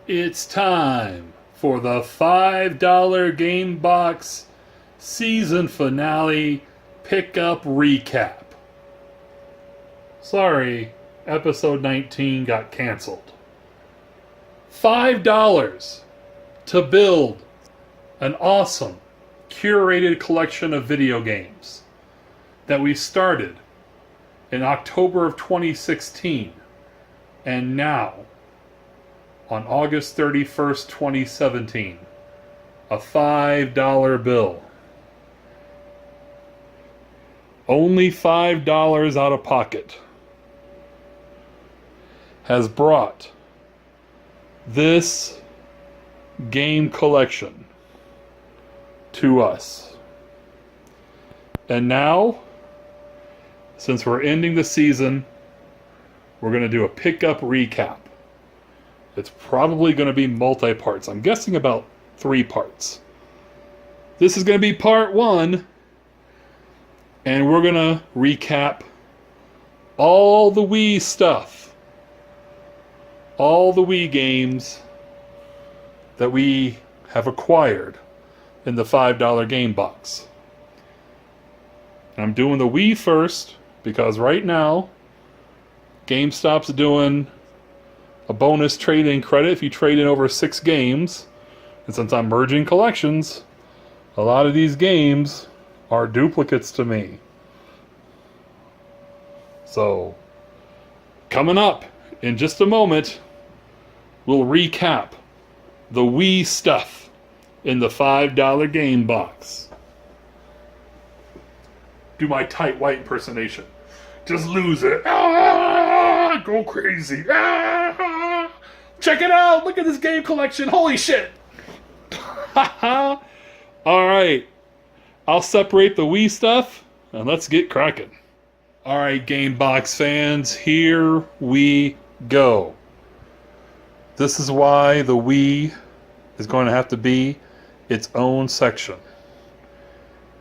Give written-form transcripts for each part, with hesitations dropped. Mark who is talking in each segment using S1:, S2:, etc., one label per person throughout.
S1: It's time for the $5 Game Box season finale pickup recap. Sorry, episode 19 got canceled. $5 to build an awesome, curated collection of video games that we started in October of 2016, and now, on August 31st, 2017, a $5 bill. Only $5 out of pocket has brought this game collection to us. And now, since we're ending the season, we're going to do a pickup recap. It's probably going to be multi-parts. I'm guessing about 3 parts. This is going to be part 1, and we're going to recap all the Wii stuff. All the Wii games that we have acquired in the $5 game box. And I'm doing the Wii first, because right now, GameStop's doing a bonus trade-in credit if you trade in over 6 games. And since I'm merging collections, a lot of these games are duplicates to me. So, coming up in just a moment, we'll recap the Wii stuff in the $5 game box. Do my tight white impersonation. Just lose it. Ah, go crazy. Ah, check it out. Look at this game collection. Holy shit. Alright. I'll separate the Wii stuff and let's get cracking. Alright, Game Box fans. Here we go. This is why the Wii is going to have to be its own section.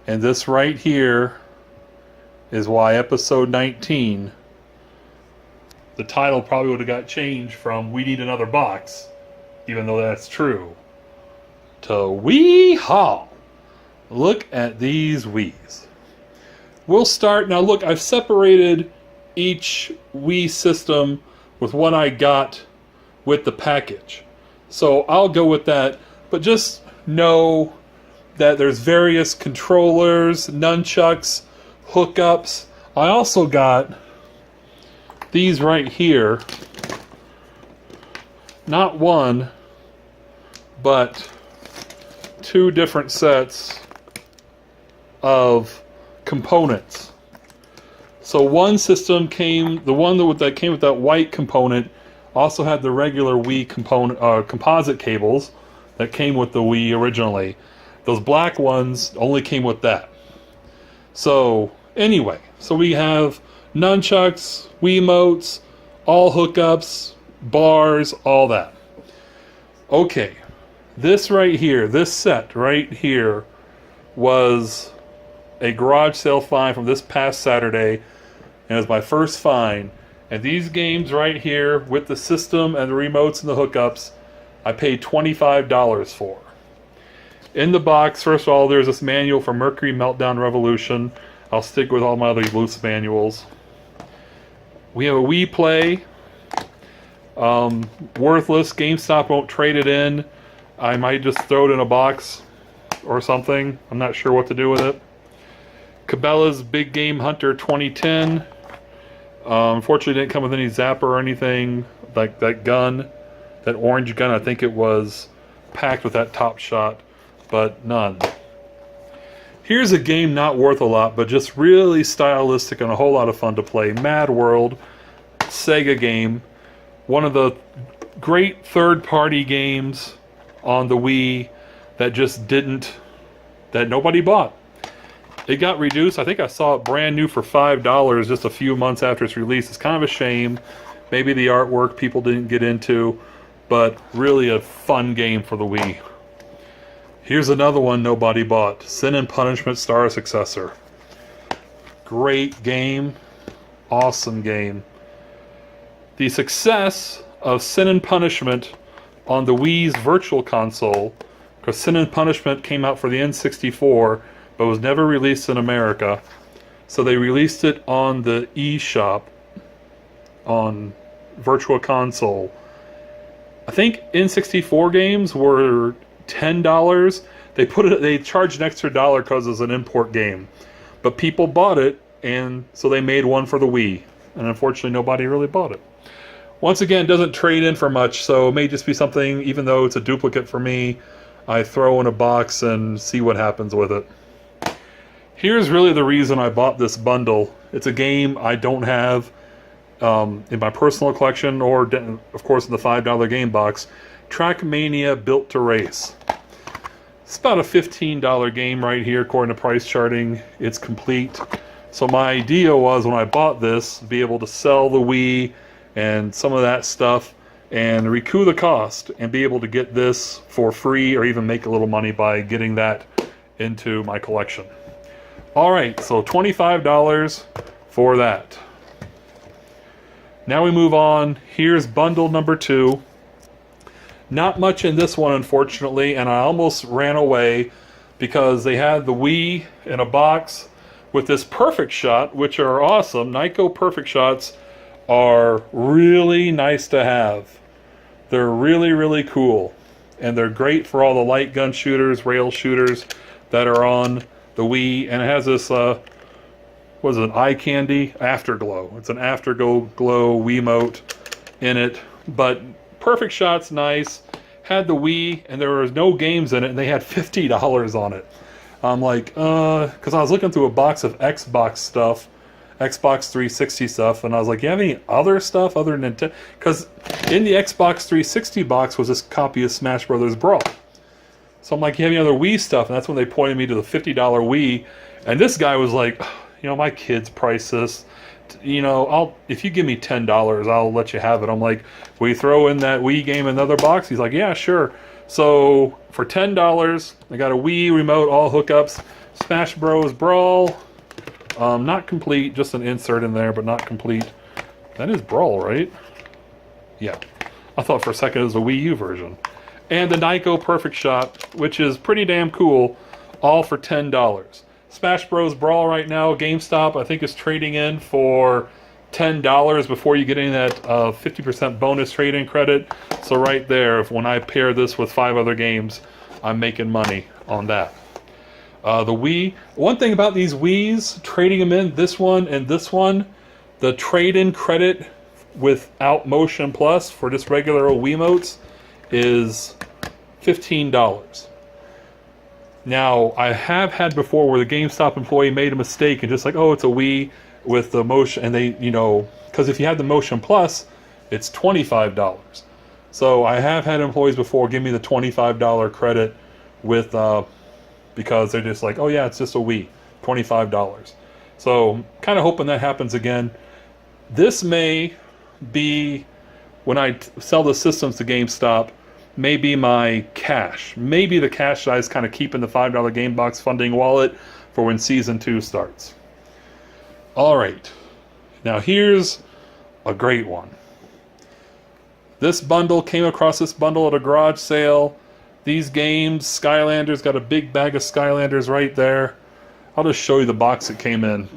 S1: And this right here is why episode 19, the title probably would have got changed from We Need Another Box, even though that's true, to Wii Haul. Look at these Wiis. We'll start, now look, I've separated each Wii system with what I got with the package. So I'll go with that, but just know that there's various controllers, nunchucks, hookups. I also got these right here. Not one, but 2 different sets of components. So one system came, the one that came with that white component also had the regular Wii component, composite cables that came with the Wii originally. Those black ones only came with that. So anyway, so we have nunchucks, Wiimotes, all hookups, bars, all that. Okay, this right here, this set right here was a garage sale find from this past Saturday, and it was my first find. And these games right here, with the system and the remotes and the hookups, I paid $25 for. In the box, first of all, there's this manual for Mercury Meltdown Revolution. I'll stick with all my other loose manuals. We have a Wii Play. Worthless. GameStop won't trade it in. I might just throw it in a box or something. I'm not sure what to do with it. Cabela's Big Game Hunter 2010. Unfortunately, it didn't come with any zapper or anything. Like that gun, that orange gun, I think it was packed with that Top Shot, but none. Here's a game not worth a lot, but just really stylistic and a whole lot of fun to play. Mad World, Sega game. One of the great third-party games on the Wii that that nobody bought. It got reduced. I think I saw it brand new for $5 just a few months after its release. It's kind of a shame. Maybe the artwork people didn't get into, but really a fun game for the Wii. Here's another one nobody bought. Sin and Punishment Star Successor. Great game. Awesome game. The success of Sin and Punishment on the Wii's Virtual Console, because Sin and Punishment came out for the N64, but was never released in America. So they released it on the eShop on Virtual Console. I think N64 games were $10. They charged an extra $1 because it's an import game. But people bought it, and so they made one for the Wii. And unfortunately, nobody really bought it. Once again, it doesn't trade in for much, so it may just be something, even though it's a duplicate for me, I throw in a box and see what happens with it. Here's really the reason I bought this bundle. It's a game I don't have in my personal collection, or of course in the $5 game box. Trackmania Built to Race. It's about a $15 game right here according to price charting. It's complete. So my idea was, when I bought this, be able to sell the Wii and some of that stuff and recoup the cost and be able to get this for free, or even make a little money by getting that into my collection. Alright, so $25 for that. Now we move on. Here's bundle number 2. Not much in this one, unfortunately, and I almost ran away because they had the Wii in a box with this Perfect Shot, which are awesome. Nyko Perfect Shots are really nice to have. They're really, really cool. And they're great for all the light gun shooters, rail shooters that are on the Wii. And it has this, what is it, eye candy? Afterglow. It's an afterglow Wiimote in it. But Perfect Shot's nice. Had the Wii, and there was no games in it, and they had $50 on it. I'm like, because I was looking through a box of Xbox stuff, Xbox 360 stuff, and I was like, you have any other stuff other than Nintendo? Because in the Xbox 360 box was this copy of Smash Brothers Brawl. So I'm like, you have any other Wii stuff? And that's when they pointed me to the $50 Wii, and this guy was like, you know, my kids price this. You know, if you give me $10, I'll let you have it. I'm like, will you throw in that Wii game in another box? He's like, yeah, sure. So for $10, I got a Wii remote, all hookups, Smash Bros. Brawl. Not complete, just an insert in there, but not complete. That is Brawl, right? Yeah. I thought for a second it was a Wii U version. And the Nyko Perfect Shot, which is pretty damn cool, all for $10. Smash Bros. Brawl right now, GameStop, I think is trading in for $10 before you get any of that 50% bonus trade-in credit. So right there, when I pair this with 5 other games, I'm making money on that. The Wii, one thing about these Wiis, trading them in, this one and this one, the trade-in credit without Motion Plus for just regular old Wiimotes is $15. Now, I have had before where the GameStop employee made a mistake and just like, oh, it's a Wii with the motion, and they, you know, because if you have the Motion Plus, it's $25. So I have had employees before give me the $25 credit with, because they're just like, oh yeah, it's just a Wii, $25. So kind of hoping that happens again. This may be, when I sell the systems to GameStop, maybe my cash. Maybe the cash that I just kind of keep in the $5 game box funding wallet for when Season 2 starts. Alright, now here's a great one. This bundle, came across this bundle at a garage sale. These games, Skylanders, got a big bag of Skylanders right there. I'll just show you the box it came in.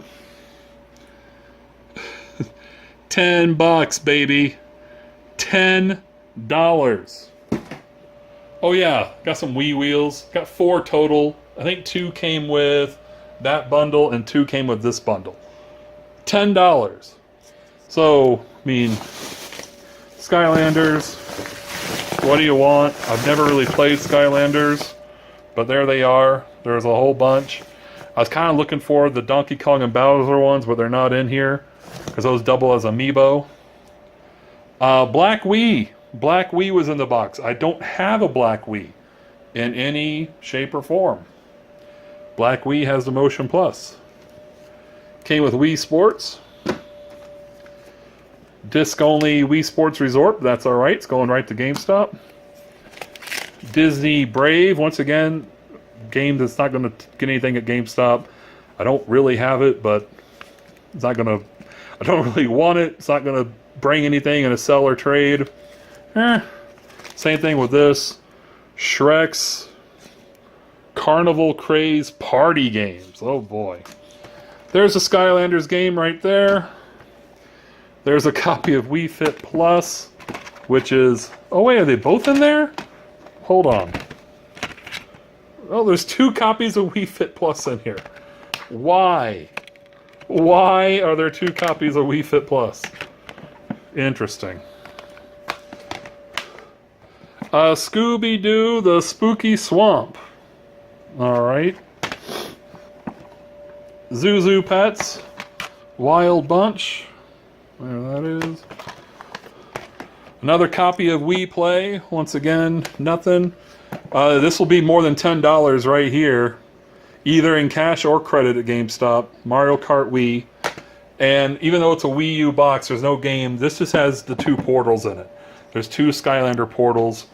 S1: $10, baby. $10. Oh yeah, got some Wii wheels. Got 4 total. I think 2 came with that bundle and 2 came with this bundle. $10. So, I mean, Skylanders, what do you want? I've never really played Skylanders, but there they are. There's a whole bunch. I was kind of looking for the Donkey Kong and Bowser ones, but they're not in here because those double as amiibo. Black Wii. Black Wii was in the box. I don't have a Black Wii in any shape or form. Black Wii has the Motion Plus. Came with Wii Sports. Disc only Wii Sports Resort. That's alright. It's going right to GameStop. Disney Brave. Once again, game that's not going to get anything at GameStop. I don't really have it, but it's not going to... I don't really want it. It's not going to bring anything in a sell or trade. Same thing with this. Shrek's Carnival Craze Party Games. Oh boy. There's a Skylanders game right there. There's a copy of Wii Fit Plus, which is... Oh wait, are they both in there? Hold on. Oh, there's 2 copies of Wii Fit Plus in here. Why? Why are there 2 copies of Wii Fit Plus? Interesting. Scooby-Doo, The Spooky Swamp. Alright. Zuzu Pets, Wild Bunch. There that is. Another copy of Wii Play. Once again, nothing. This will be more than $10 right here, either in cash or credit at GameStop. Mario Kart Wii. And even though it's a Wii U box, there's no game. This just has the 2 portals in it. There's 2 Skylander portals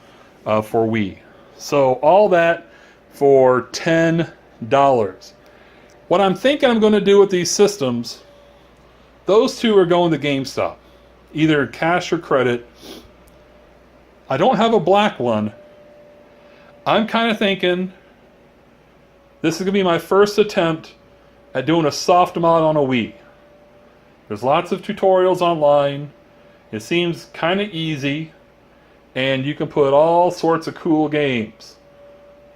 S1: for Wii. So all that for $10. What I'm thinking I'm going to do with these systems, those 2 are going to GameStop, either cash or credit. I don't have a black one. I'm kind of thinking this is going to be my first attempt at doing a soft mod on a Wii. There's lots of tutorials online. It seems kind of easy, and you can put all sorts of cool games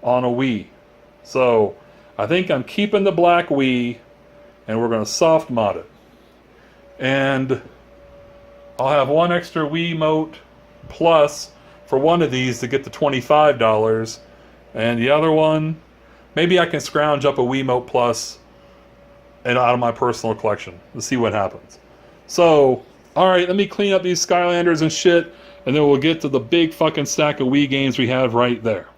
S1: on a Wii. So I think I'm keeping the black Wii, and we're going to soft mod it. And I'll have 1 extra Wiimote Plus for one of these to get to $25, and the other one, maybe I can scrounge up a Wiimote Plus and out of my personal collection. Let's see what happens. So, alright, let me clean up these Skylanders and shit, and then we'll get to the big fucking stack of Wii games we have right there.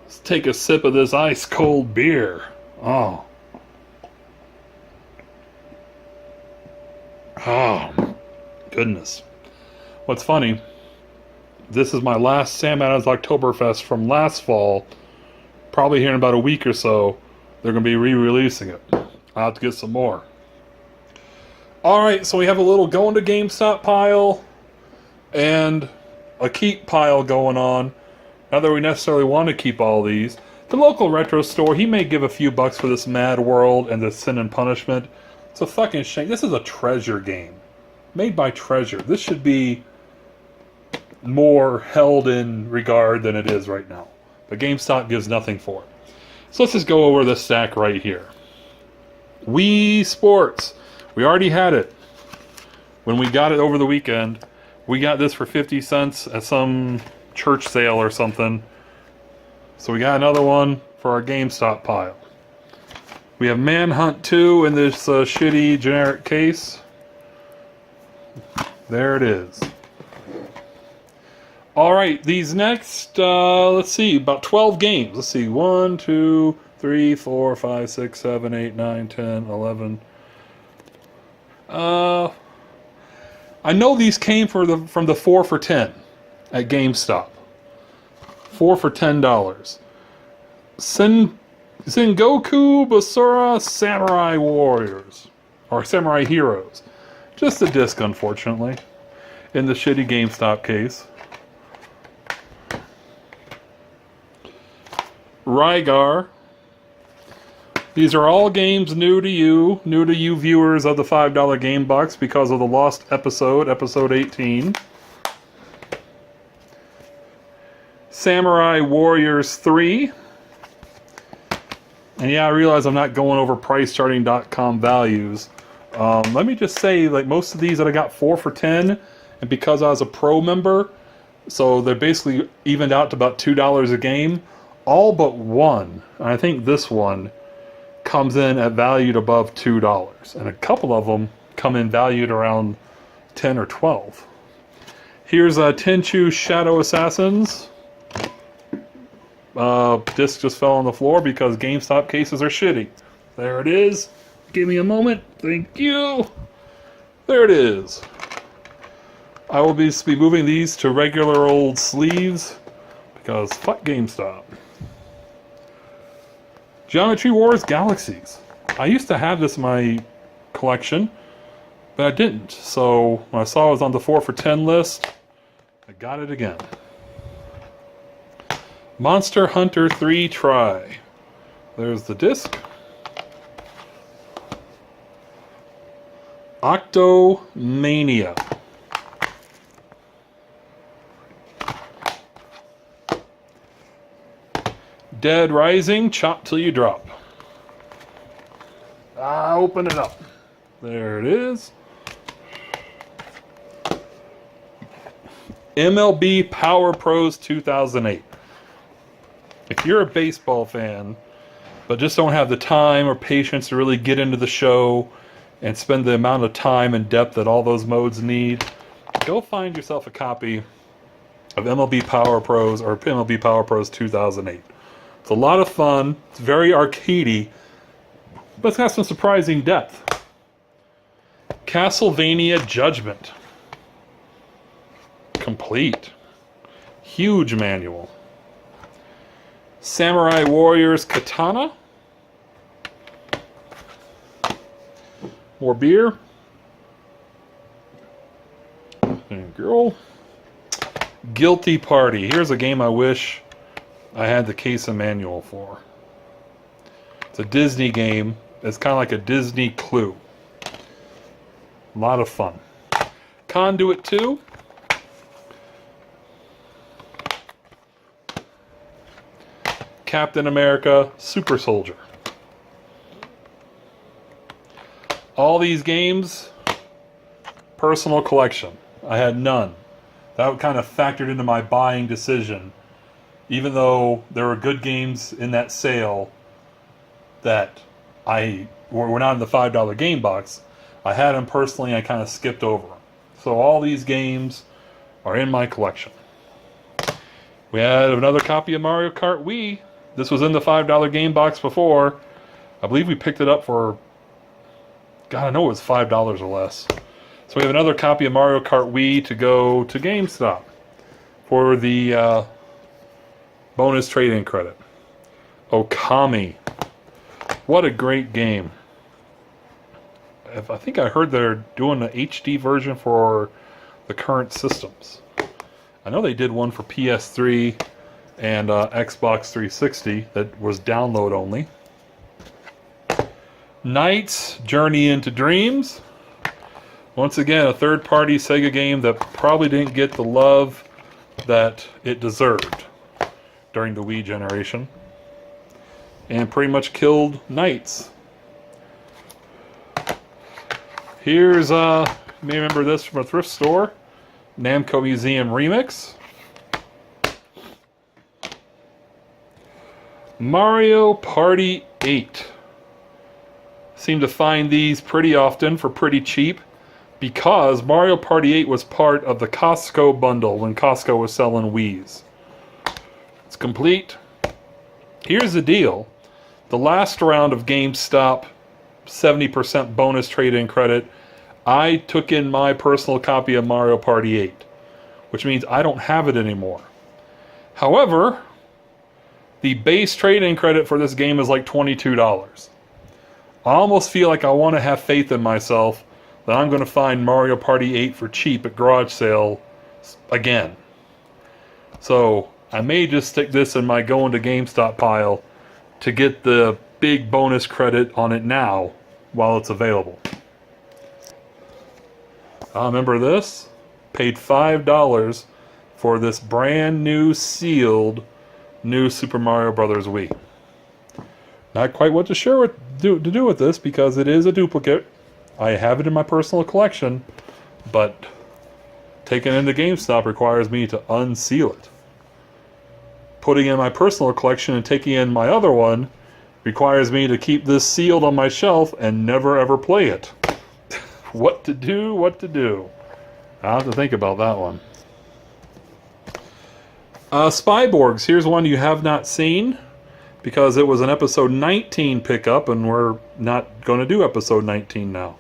S1: Let's take a sip of this ice cold beer. Oh. Oh, goodness. What's funny, this is my last Sam Adams Oktoberfest from last fall. Probably here in about a week or so, they're going to be re-releasing it. I'll have to get some more. Alright, so we have a little going to GameStop pile and a keep pile going on. Not that we necessarily want to keep all these. The local retro store, he may give a few bucks for this Mad World and the Sin and Punishment. It's a fucking shame. This is a Treasure game. Made by Treasure. This should be more held in regard than it is right now. But GameStop gives nothing for it. So let's just go over this stack right here. Wii Sports. We already had it. When we got it over the weekend, we got this for 50 cents at some church sale or something. So we got another one for our GameStop pile. We have Manhunt 2 in this shitty generic case. There it is. Alright, these next, let's see, about 12 games. Let's see, 1, 2, 3, 4, 5, 6, 7, 8, 9, 10, 11. I know these came from the 4 for $10 at GameStop. 4 for $10. Sengoku Basura Samurai Warriors. Or Samurai Heroes. Just a disc, unfortunately. In the shitty GameStop case. Rygar. These are all games new to you viewers of the $5 Game Bucks because of the lost episode, episode 18. Samurai Warriors 3. And yeah, I realize I'm not going over pricecharting.com values. Let me just say, like, most of these that I got 4 for $10, and because I was a pro member, so they're basically evened out to about $2 a game. All but one, and I think this one, comes in at valued above $2. And a couple of them come in valued around 10 or 12. Here's Tenchu Shadow Assassins. Disc just fell on the floor because GameStop cases are shitty. There it is. Give me a moment. Thank you. There it is. I will be moving these to regular old sleeves because fuck GameStop. Geometry Wars Galaxies. I used to have this in my collection, but I didn't. So when I saw it was on the 4 for $10 list, I got it again. Monster Hunter 3 Try. There's the disc. Octomania. Dead Rising, chop till you drop. Open it up. There it is. MLB Power Pros 2008. If you're a baseball fan, but just don't have the time or patience to really get into the show and spend the amount of time and depth that all those modes need, go find yourself a copy of MLB Power Pros or MLB Power Pros 2008. It's a lot of fun. It's very arcadey, but it's got some surprising depth. Castlevania Judgment. Complete. Huge manual. Samurai Warriors Katana. More beer. And girl. Guilty Party. Here's a game I wish I had the case and manual for. It's a Disney game. It's kind of like a Disney Clue. A lot of fun. Conduit 2. Captain America Super Soldier. All these games, personal collection. I had none. That kind of factored into my buying decision. Even though there were good games in that sale that were not in the $5 game box, I had them personally, I kind of skipped over them. So all these games are in my collection. We had another copy of Mario Kart Wii. This was in the $5 game box before. I believe we picked it up for, God, I know it was $5 or less. So we have another copy of Mario Kart Wii to go to GameStop for the bonus trade-in credit. Okami. What a great game. I think I heard they're doing an HD version for the current systems. I know they did one for PS3 and Xbox 360 that was download only. Knight's Journey into Dreams. Once again, a third-party Sega game that probably didn't get the love that it deserved during the Wii generation. And pretty much killed Knights. Here's, you may remember this from a thrift store. Namco Museum Remix. Mario Party 8. Seem to find these pretty often for pretty cheap because Mario Party 8 was part of the Costco bundle when Costco was selling Wiis. It's complete. Here's the deal. The last round of GameStop 70% bonus trade-in credit, I took in my personal copy of Mario Party 8, which means I don't have it anymore. However, the base trade-in credit for this game is like $22. I almost feel like I want to have faith in myself that I'm going to find Mario Party 8 for cheap at garage sale again. So I may just stick this in my going to GameStop pile to get the big bonus credit on it now while it's available. I remember this. Paid $5 for this brand new sealed new Super Mario Bros. Wii. Not quite what to do with this because it is a duplicate. I have it in my personal collection, but taking it into GameStop requires me to unseal it. Putting in my personal collection and taking in my other one requires me to keep this sealed on my shelf and never ever play it. What to do, what to do. I'll have to think about that one. Spyborgs. Here's one you have not seen because it was an episode 19 pickup and we're not going to do episode 19 now.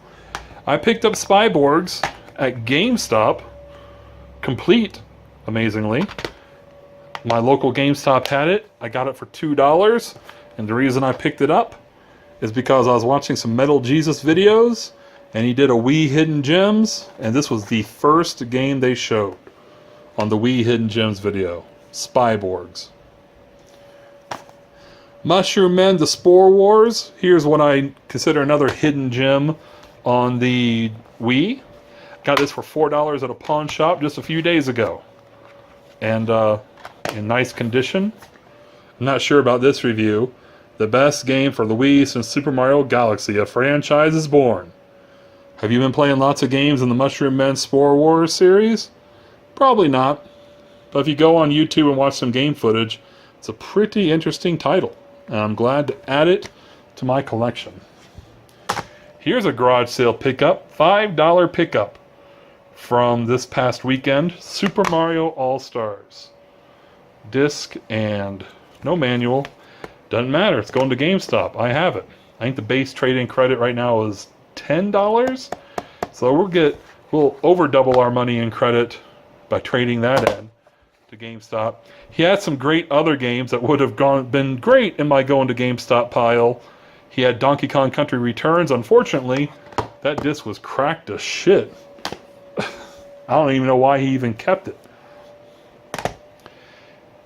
S1: I picked up Spyborgs at GameStop, complete, amazingly. My local GameStop had it. I got it for $2, and the reason I picked it up is because I was watching some Metal Jesus videos, and he did a Wii Hidden Gems, and this was the first game they showed on the Wii Hidden Gems video, Spyborgs. Mushroom Men, The Spore Wars. Here's what I consider another hidden gem on the Wii. Got this for $4 at a pawn shop just a few days ago. And in nice condition. I'm not sure about this review. The best game for the Wii since Super Mario Galaxy. A franchise is born. Have you been playing lots of games in the Mushroom Men Spore Wars series? Probably not. But if you go on YouTube and watch some game footage, it's a pretty interesting title. And I'm glad to add it to my collection. Here's a garage sale pickup. $5 pickup from this past weekend. Super Mario All-Stars. Disc and no manual. Doesn't matter. It's going to GameStop. I have it. I think the base trade-in credit right now is $10. So we'll over double our money in credit by trading that in to GameStop. He had some great other games that would have been great in my going to GameStop pile. He had Donkey Kong Country Returns. Unfortunately, that disc was cracked to shit. I don't even know why he even kept it.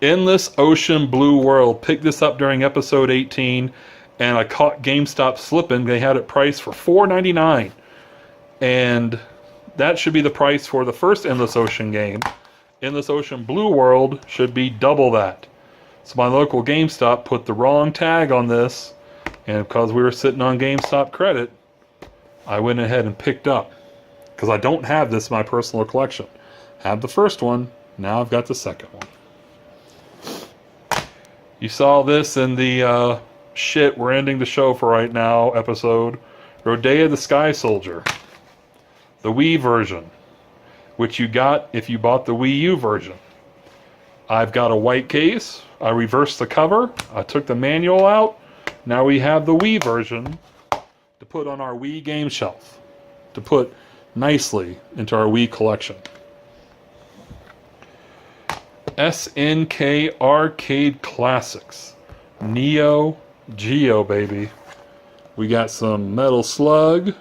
S1: Endless Ocean Blue World. Picked this up during episode 18, and I caught GameStop slipping. They had it priced for $4.99, and that should be the price for the first Endless Ocean game. Endless Ocean Blue World should be double that. So my local GameStop put the wrong tag on this, and because we were sitting on GameStop credit, I went ahead and picked up. Because I don't have this in my personal collection. I have the first one, now I've got the second one. You saw this in the shit, we're ending the show for right now episode. Rodea the Sky Soldier. The Wii version, which you got if you bought the Wii U version. I've got a white case. I reversed the cover. I took the manual out. Now we have the Wii version to put on our Wii game shelf. To put nicely into our Wii collection. SNK Arcade Classics. Neo Geo, baby. We got some Metal Slug. We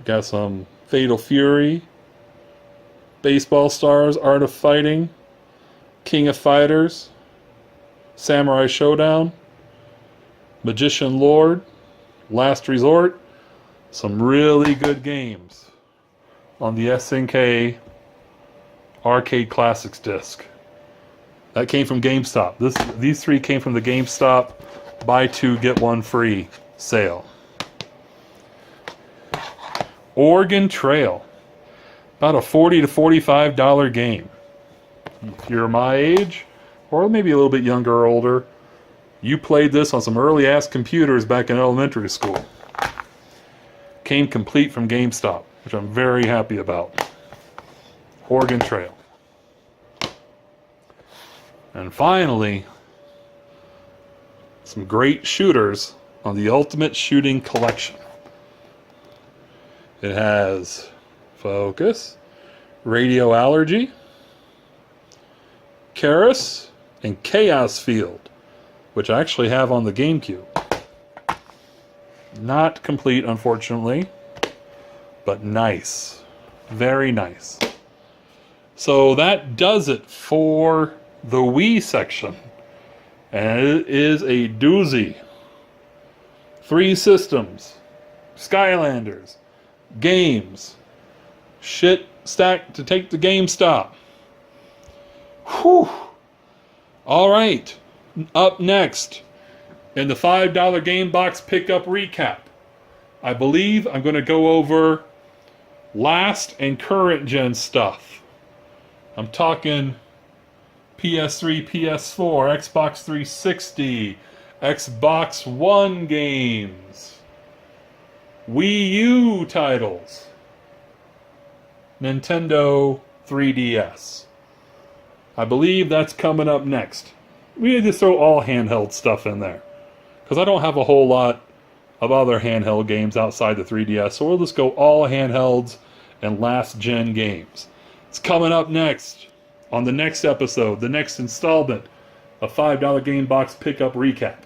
S1: got some Fatal Fury. Baseball Stars, Art of Fighting. King of Fighters. Samurai Showdown. Magician Lord. Last Resort. Some really good games on the SNK Arcade Classics disc. That came from GameStop. These three came from the GameStop buy two get one free sale. Oregon Trail. About a $40 to $45 game. If you're my age, or maybe a little bit younger or older, you played this on some early ass computers back in elementary school. Came complete from GameStop, which I'm very happy about. Oregon Trail. And finally, some great shooters on the Ultimate Shooting Collection. It has Focus, Radio Allergy, Karis, and Chaos Field, which I actually have on the GameCube. Not complete, unfortunately, but nice. Very nice. So that does it for the Wii section. And it is a doozy. 3 systems. Skylanders. Games. Shit stacked to take to GameStop. Whew. Alright. Up next, in the $5 game box pickup recap, I believe I'm going to go over last and current gen stuff. I'm talking PS3, PS4, Xbox 360, Xbox One games, Wii U titles, Nintendo 3DS. I believe that's coming up next. We need to throw all handheld stuff in there, because I don't have a whole lot of other handheld games outside the 3DS, so we'll just go all handhelds and last gen games. It's coming up next on the next episode, the next installment of $5 Game Box Pickup Recap.